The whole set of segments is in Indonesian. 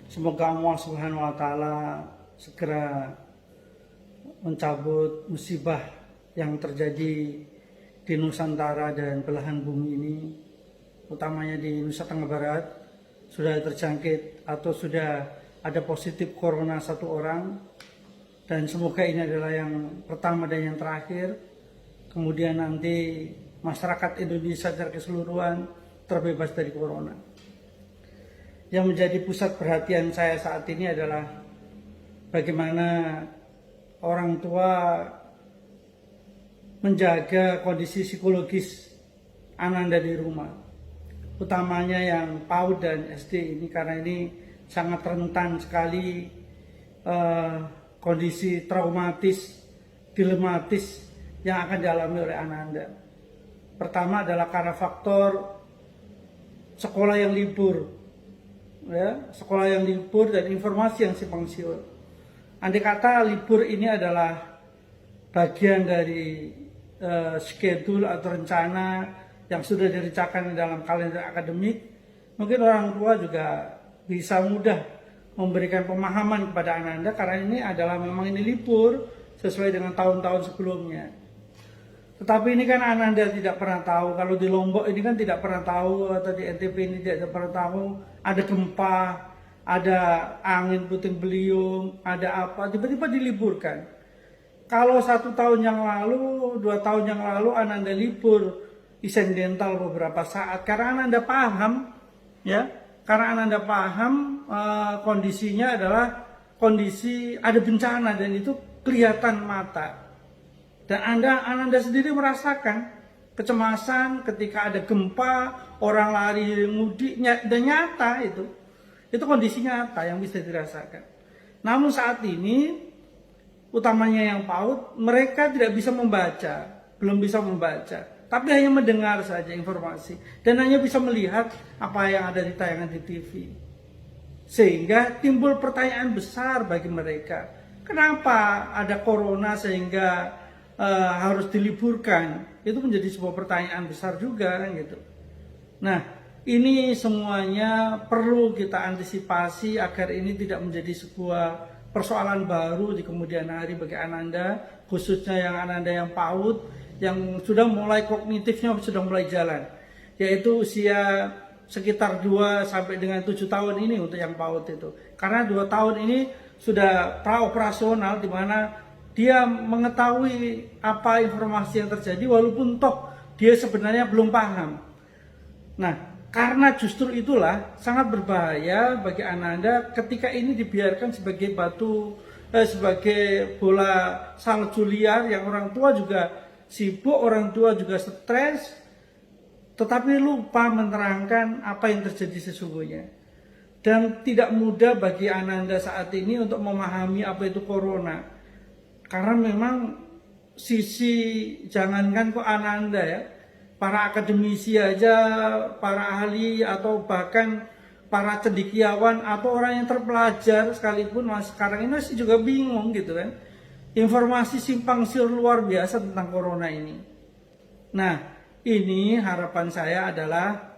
Semoga Allah Subhanahu wa taala segera mencabut musibah yang terjadi di Nusantara dan belahan bumi ini, utamanya di Nusa Tenggara Barat, sudah terjangkit atau sudah ada positif corona 1 orang, dan semoga ini adalah yang pertama dan yang terakhir. Kemudian nanti masyarakat Indonesia secara keseluruhan terbebas dari corona. Yang menjadi pusat perhatian saya saat ini adalah bagaimana orang tua menjaga kondisi psikologis Ananda di rumah, utamanya yang PAUD dan SD ini, karena ini sangat rentan sekali kondisi traumatis, dilematis yang akan dialami oleh Ananda. Pertama adalah karena faktor sekolah yang libur, ya, sekolah yang libur dan informasi yang simpang siur. Andai kata libur ini adalah bagian dari schedule atau rencana yang sudah direncanakan dalam kalender akademik, mungkin orang tua juga bisa mudah memberikan pemahaman kepada Ananda, karena ini adalah memang ini libur sesuai dengan tahun-tahun sebelumnya. Tetapi ini kan Ananda tidak pernah tahu, kalau di Lombok ini kan tidak pernah tahu, atau di NTB ini tidak pernah tahu ada gempa, ada angin puting beliung, ada apa, tiba-tiba diliburkan. Kalau 1 tahun yang lalu, 2 tahun yang lalu Ananda libur insidental beberapa saat, karena Ananda paham, ya, karena Ananda paham kondisinya adalah kondisi ada bencana dan itu kelihatan mata. Dan Ananda sendiri merasakan kecemasan ketika ada gempa, orang lari mudiknya, dan nyata itu kondisi nyata yang bisa dirasakan. Namun saat ini, utamanya yang PAUD, mereka tidak bisa membaca, belum bisa membaca, tapi hanya mendengar saja informasi dan hanya bisa melihat apa yang ada di tayangan di TV. Sehingga timbul pertanyaan besar bagi mereka, kenapa ada corona sehingga harus diliburkan? Itu menjadi sebuah pertanyaan besar juga kan gitu. Nah, ini semuanya perlu kita antisipasi agar ini tidak menjadi sebuah persoalan baru di kemudian hari bagi Ananda, khususnya yang Ananda yang PAUD, yang sudah mulai kognitifnya sudah mulai jalan, yaitu usia sekitar 2 sampai dengan 7 tahun ini untuk yang PAUD itu. Karena 2 tahun ini sudah praoperasional, di mana dia mengetahui apa informasi yang terjadi walaupun toh dia sebenarnya belum paham. Nah, karena justru itulah sangat berbahaya bagi Ananda ketika ini dibiarkan sebagai sebagai bola salju liar yang orang tua juga sibuk, orang tua juga stres, tetapi lupa menerangkan apa yang terjadi sesungguhnya. Dan tidak mudah bagi Ananda saat ini untuk memahami apa itu corona. Karena memang sisi, jangankan kok Ananda ya, para akademisi aja, para ahli atau bahkan para cendekiawan atau orang yang terpelajar sekalipun sekarang ini masih juga bingung gitu kan. Informasi simpang siur luar biasa tentang corona ini. Nah, ini harapan saya adalah,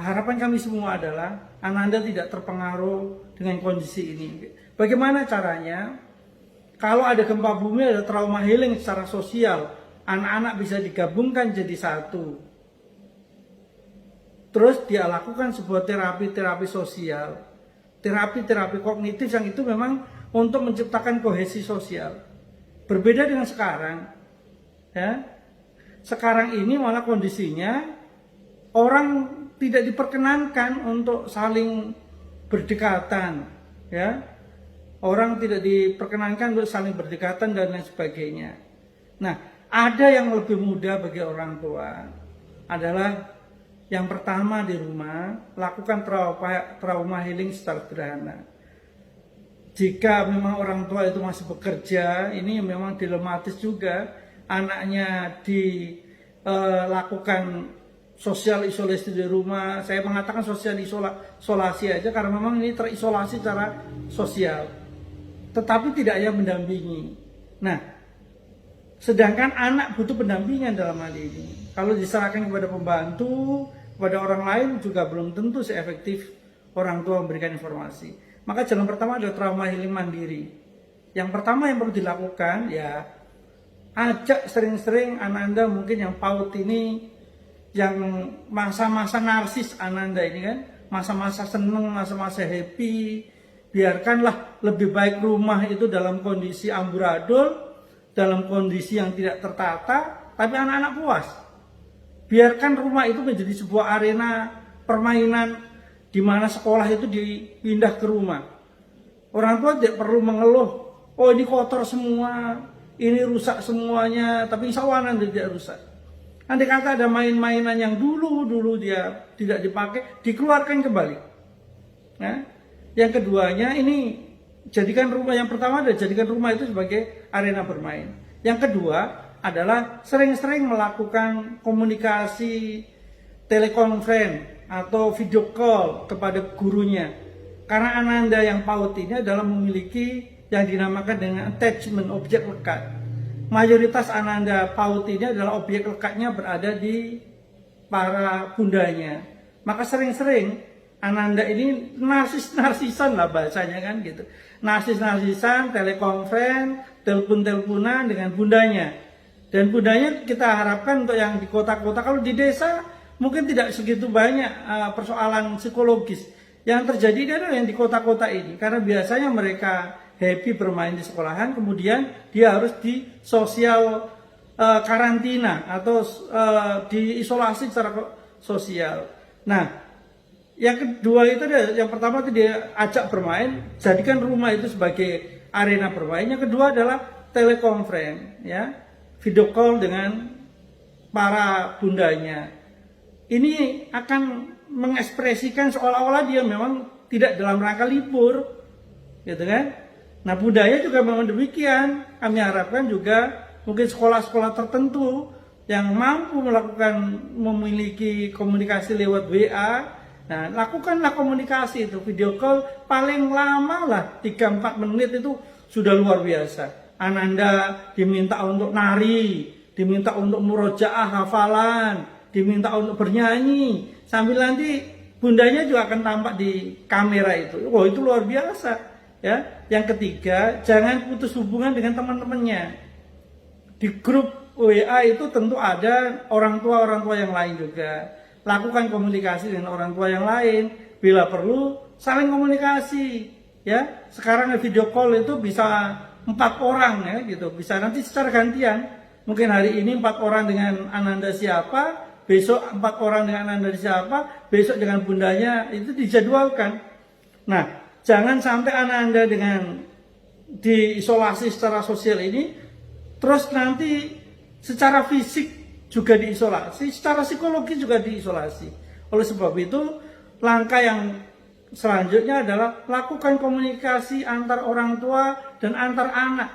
harapan kami semua adalah Ananda tidak terpengaruh dengan kondisi ini. Bagaimana caranya? Kalau ada gempa bumi, ada trauma healing secara sosial, anak-anak bisa digabungkan jadi satu. Terus dia lakukan sebuah terapi sosial, terapi kognitif yang itu memang untuk menciptakan kohesi sosial. Berbeda dengan sekarang, ya. Sekarang ini malah kondisinya orang tidak diperkenankan untuk saling berdekatan, ya. Orang tidak diperkenankan untuk saling berdekatan dan lain sebagainya. Nah, ada yang lebih mudah bagi orang tua adalah yang pertama di rumah, lakukan trauma healing secara sederhana. Jika memang orang tua itu masih bekerja, ini memang dilematis juga, anaknya dilakukan sosial isolasi di rumah. Saya mengatakan sosial isolasi aja karena memang ini terisolasi secara sosial, tetapi tidak ada mendampingi. Nah, sedangkan anak butuh pendampingan dalam hal ini. Kalau diserahkan kepada pembantu, kepada orang lain juga belum tentu seefektif orang tua memberikan informasi. Maka jalan pertama adalah trauma healing mandiri. Yang pertama yang perlu dilakukan ya, ajak sering-sering Ananda mungkin yang PAUD ini, yang masa-masa narsis Ananda ini kan, masa-masa seneng, masa-masa happy, biarkanlah lebih baik rumah itu dalam kondisi amburadul, dalam kondisi yang tidak tertata, tapi anak-anak puas. Biarkan rumah itu menjadi sebuah arena permainan di mana sekolah itu dipindah ke rumah. Orang tua tidak perlu mengeluh, oh ini kotor semua, ini rusak semuanya, tapi insya Allah nanti tidak rusak. Andai kata ada main-mainan yang dulu dia tidak dipakai, dikeluarkan kembali. Nah, yang keduanya ini jadikan rumah, yang pertama adalah jadikan rumah itu sebagai arena bermain. Yang kedua adalah sering-sering melakukan komunikasi telekonferensi atau video call kepada gurunya. Karena Ananda yang PAUD ini adalah memiliki yang dinamakan dengan attachment, objek lekat. Mayoritas Ananda PAUD ini adalah objek lekatnya berada di para bundanya. Maka sering-sering Ananda ini narsisan lah bahasanya kan gitu. Narsisan, telekonferensi, telepon-teleponan dengan bundanya. Dan bundanya kita harapkan untuk yang di kota-kota, kalau di desa mungkin tidak segitu banyak persoalan psikologis. Yang terjadi adalah yang di kota-kota ini, karena biasanya mereka happy bermain di sekolahan, kemudian dia harus di sosial karantina atau diisolasi secara sosial. Nah, yang kedua itu yang pertama itu dia ajak bermain, jadikan rumah itu sebagai arena bermain. Yang kedua adalah telekonferensi, ya, video call dengan para bundanya. Ini akan mengekspresikan seolah-olah dia memang tidak dalam rangka libur, gitu kan? Nah, budaya juga memang demikian. Kami harapkan juga mungkin sekolah-sekolah tertentu yang mampu memiliki komunikasi lewat WA. Nah, lakukanlah komunikasi itu, video call paling lama lah 3-4 menit itu sudah luar biasa. Ananda diminta untuk nari, diminta untuk murojaah hafalan, diminta untuk bernyanyi, sambil nanti bundanya juga akan tampak di kamera itu. Wah, itu luar biasa, ya. Yang ketiga, jangan putus hubungan dengan teman-temannya. Di grup WA itu tentu ada orang tua yang lain juga. Lakukan komunikasi dengan orang tua yang lain, bila perlu saling komunikasi, ya. Sekarang video call itu bisa 4 orang, ya gitu, bisa nanti secara gantian. Mungkin hari ini 4 orang dengan Ananda siapa, besok 4 orang dengan Ananda siapa, besok dengan bundanya, itu dijadwalkan. Nah, jangan sampai Ananda dengan diisolasi secara sosial ini, terus nanti secara fisik juga diisolasi, secara psikologi juga diisolasi. Oleh sebab itu, langkah yang selanjutnya adalah lakukan komunikasi antar orang tua dan antar anak.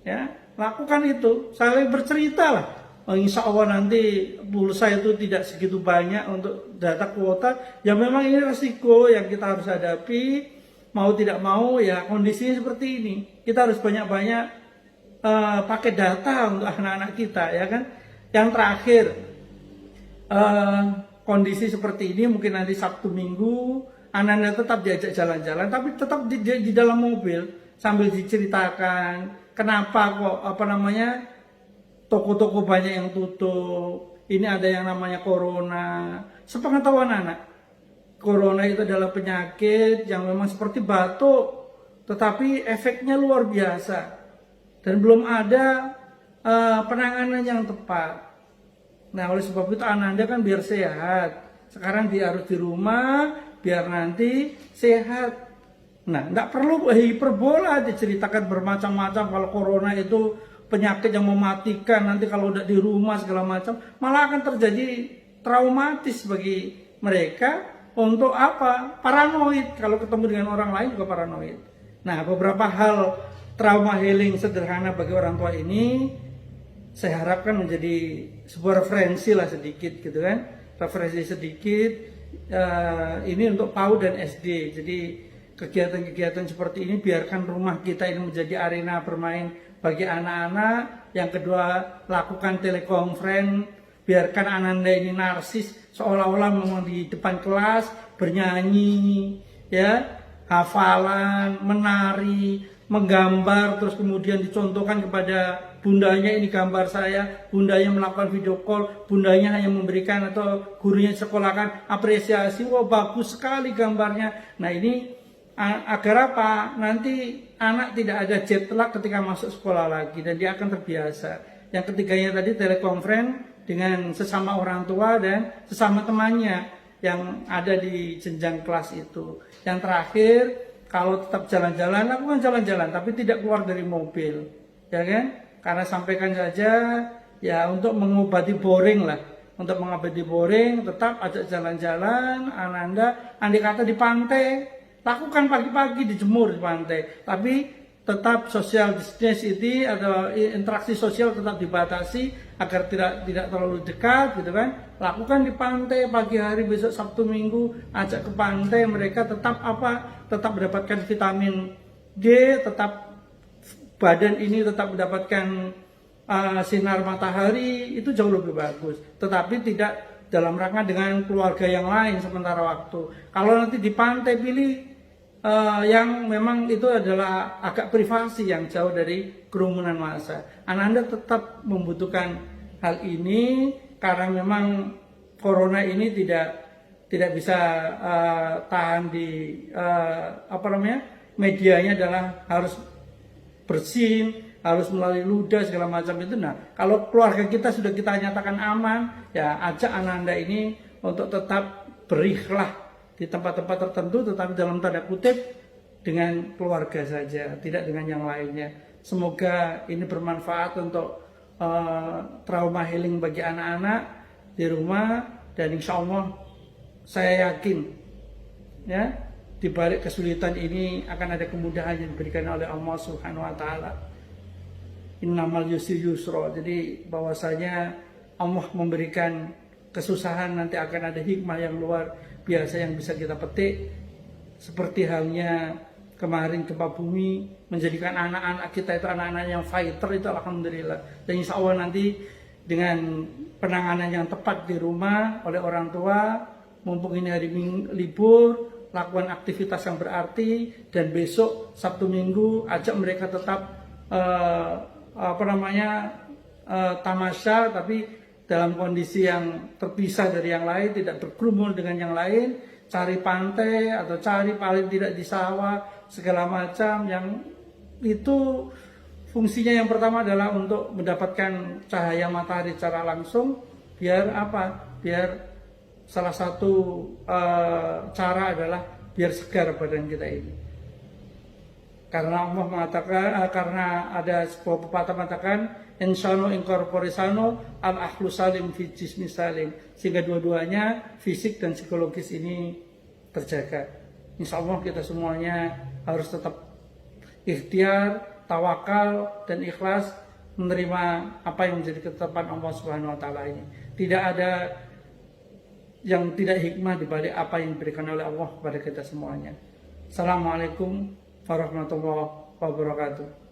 Ya, lakukan itu, saling bercerita lah. Oh, insya Allah nanti pulsa itu tidak segitu banyak untuk data kuota. Ya memang ini resiko yang kita harus hadapi. Mau tidak mau ya kondisinya seperti ini. Kita harus banyak-banyak pakai data untuk anak-anak kita, ya kan. Yang terakhir, kondisi seperti ini mungkin nanti Sabtu Minggu Ananda tetap diajak jalan-jalan, tapi tetap di dalam mobil sambil diceritakan kenapa kok toko-toko banyak yang tutup, ini ada yang namanya corona. Sepengetahuan anak, corona itu adalah penyakit yang memang seperti batuk, tetapi efeknya luar biasa dan belum ada penanganan yang tepat. Nah, oleh sebab itu Ananda kan biar sehat, sekarang dia harus di rumah biar nanti sehat. Nah, tidak perlu hiperbola diceritakan bermacam-macam kalau corona itu penyakit yang mematikan, nanti kalau udah di rumah segala macam, malah akan terjadi traumatis bagi mereka. Untuk apa? Paranoid. Kalau ketemu dengan orang lain juga paranoid. Nah, beberapa hal trauma healing sederhana bagi orang tua ini saya harapkan menjadi sebuah referensi lah sedikit, gitu kan, referensi sedikit ini untuk PAUD dan SD. Jadi kegiatan-kegiatan seperti ini biarkan rumah kita ini menjadi arena bermain bagi anak-anak. Yang kedua, lakukan telekonferensi. Biarkan Ananda ini narsis, seolah-olah memang di depan kelas bernyanyi, ya, hafalan, menari, menggambar, terus kemudian dicontohkan kepada bundanya, ini gambar saya, bundanya melakukan video call, bundanya hanya memberikan atau gurunya sekolahkan apresiasi, wah bagus sekali gambarnya. Nah ini agar apa? Nanti anak tidak ada jet lag ketika masuk sekolah lagi dan dia akan terbiasa. Yang ketiganya tadi telekonferensi dengan sesama orang tua dan sesama temannya yang ada di jenjang kelas itu. Yang terakhir, kalau tetap jalan-jalan, lakukan jalan-jalan, tapi tidak keluar dari mobil, ya kan? Karena sampaikan saja, ya untuk mengobati boring lah, untuk mengobati boring, tetap ajak jalan-jalan, Ananda, andai kata di pantai, lakukan pagi-pagi dijemur di pantai, tapi tetap social distancing atau interaksi sosial tetap dibatasi agar tidak terlalu dekat gitu kan. Lakukan di pantai pagi hari, besok Sabtu Minggu ajak ke pantai, mereka tetap tetap mendapatkan vitamin D, tetap badan ini tetap mendapatkan sinar matahari, itu jauh lebih bagus. Tetapi tidak dalam rangka dengan keluarga yang lain sementara waktu. Kalau nanti di pantai pilih yang memang itu adalah agak privasi yang jauh dari kerumunan massa. Anda tetap membutuhkan hal ini karena memang corona ini tidak bisa tahan di medianya adalah harus bersin, harus melalui ludah segala macam itu. Nah, kalau keluarga kita sudah kita nyatakan aman, ya ajak Anda ini untuk tetap berikhlas di tempat-tempat tertentu, tetapi dalam tanda kutip dengan keluarga saja, tidak dengan yang lainnya. Semoga ini bermanfaat untuk trauma healing bagi anak-anak di rumah, dan insya Allah saya yakin ya di balik kesulitan ini akan ada kemudahan yang diberikan oleh Allah Subhanahu wa taala. Innamal yusri yusra. Jadi bahwasanya Allah memberikan kesusahan, nanti akan ada hikmah yang luar biasa yang bisa kita petik, seperti halnya kemarin gempa bumi menjadikan anak-anak kita itu anak-anak yang fighter itu alhamdulillah. Dan insya Allah nanti dengan penanganan yang tepat di rumah oleh orang tua, mumpung ini hari libur, lakukan aktivitas yang berarti, dan besok Sabtu Minggu ajak mereka tetap tamasya, tapi dalam kondisi yang terpisah dari yang lain, tidak berkerumun dengan yang lain, cari pantai atau cari paling tidak di sawah segala macam, yang itu fungsinya yang pertama adalah untuk mendapatkan cahaya matahari secara langsung. Biar apa? Biar salah satu cara adalah biar segar badan kita ini. Karena Allah mengatakan, karena ada sebuah pepatah mengatakan, insano incorpore sano al akhlu salim fi jismi salim, sehingga dua-duanya fisik dan psikologis ini terjaga. Insya Allah kita semuanya harus tetap ikhtiar, tawakal, dan ikhlas menerima apa yang menjadi ketetapan Allah Subhanahu wa taala ini. Tidak ada yang tidak hikmah dibalik apa yang diberikan oleh Allah kepada kita semuanya. Assalamualaikum warahmatullahi wabarakatuh.